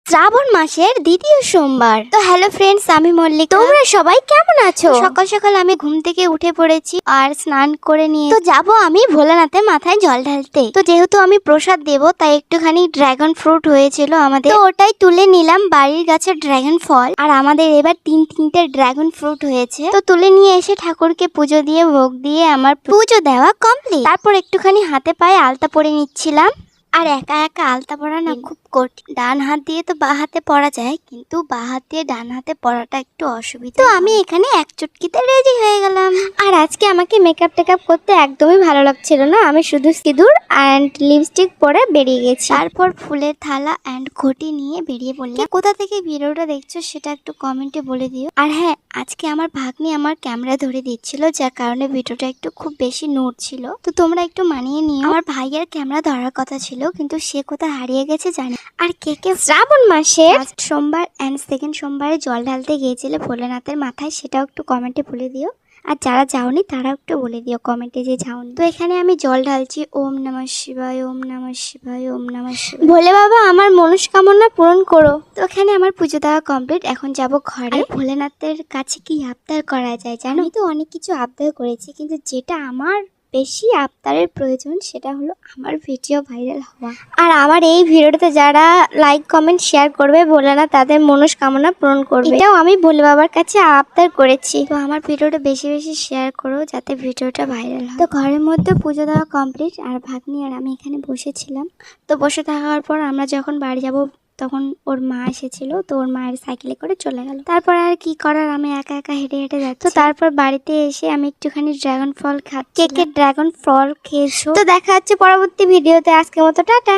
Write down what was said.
শ্রাবণ মাসের দ্বিতীয় সোমবার। তো হ্যালো ফ্রেন্ডস, আমি মল্লিকা। তোমরা সবাই কেমন আছো? সকাল সকাল আমি ঘুম থেকে উঠে পড়েছি আর স্নান করে নিয়ে তো যাব আমি ভোলানাথের মাথায় জল ঢালতে। তো যেহেতু আমি প্রসাদ দেব তাই একটুখানি ড্রাগন ফ্রুট হয়েছিল আমাদের, তো ওটাই তুলে নিলাম। বাড়ির গাছের ড্রাগন ফল, আর আমাদের এবার তিনটে ড্রাগন ফ্রুট হয়েছে। তো তুলে নিয়ে এসে ঠাকুরকে পুজো দিয়ে ভোগ দিয়ে আমার পুজো দেওয়া কমপ্লিট। তারপর একটুখানি হাতে পায়ে আলতা পরে নিচ্ছিলাম। আর একা একা আলতা পরা না খুব কঠিন। ডান হাত দিয়ে তো বা হাতে পরা যায়, কিন্তু বা হাত দিয়ে ডান হাতে পরাটা একটু অসুবিধা। তো আমি এখানে এক চুটকিতে রেডি হয়ে গেলাম। আর আজকে আমাকে মেকআপ টেকআপ করতে একদমই ভালো লাগছিল না। আমি শুধু সিঁদুর অ্যান্ড লিপস্টিক পরে বেরিয়ে গেছি। তারপর ফুলের থালা অ্যান্ড ঘটি নিয়ে বেরিয়ে পড়লাম। কোথা থেকে ভিডিওটা দেখছো সেটা একটু কমেন্টে বলে দিও। আর হ্যাঁ, আজকে আমার ভাগ্নি আমার ক্যামেরা ধরে দিচ্ছিল, যার কারণে ভিডিওটা একটু খুব বেশি নড়ছিল। তো তোমরা একটু মানিয়ে নিও। আমার ভাইয়ের ক্যামেরা ধরার কথা ছিল, কিন্তু সে কোথায় হারিয়ে গেছে জানি। আর কে কে শ্রাবণ মাসে ফার্স্ট সোমবার এন্ড সেকেন্ড সোমবারে জল ঢালতে গিয়েছিলে ভোলেনাথের মাথায়, সেটাও একটু কমেন্টে বলে দিও। আর যারা যাওনি তারা একটু বলে দিও কমেন্টে যে যাওনি। তো এখানে আমি জল ঢালছি। ওম নমঃ শিবায়, ওম নমঃ শিবায়, ওম নমঃ শিবায়। ভোলে বাবা আমার মনস্কামনা পূরণ করো। তো এখানে আমার পুজো দেওয়া কমপ্লিট। এখন যাব ঘরে। ভোলেনাথের কাছে কি আবদার করা যায় জানো? আমি তো অনেক কিছু আবদার করেছি, কিন্তু যেটা আমার বেশি আবদারের প্রয়োজন সেটা হলো আমার ভিডিও ভাইরাল হওয়া। আর আমার এই ভিডিওটাতে যারা লাইক কমেন্ট শেয়ার করবে ভোলেনাথ তাদের মনস্কামনা পূরণ করবে, এটাও আমি ভোলে বাবার কাছে আবদার করেছি। তো আমার ভিডিওটা বেশি বেশি শেয়ার করো যাতে ভিডিওটা ভাইরাল হয়। তো ঘরের মধ্যে পুজো দেওয়া কমপ্লিট। আর ভাগ্নি আর আমি এখানে বসেছিলাম। তো বসে থাকার পর আমরা যখন বাড়ি যাব তখন ওর মা এসেছিল। তো ওর মায়ের সাইকেলে করে চলে গেল। তারপর আর কি করার, আমি একা একা হেঁটে হেঁটে যাচ্ছি। তো তারপর বাড়িতে এসে আমি একটুখানি ড্রাগন ফল খাচ্ছি। কে কে ড্রাগন ফল খেয়েছো? তো দেখা হচ্ছে পরবর্তী ভিডিওতে। আজকের মতো টাটা।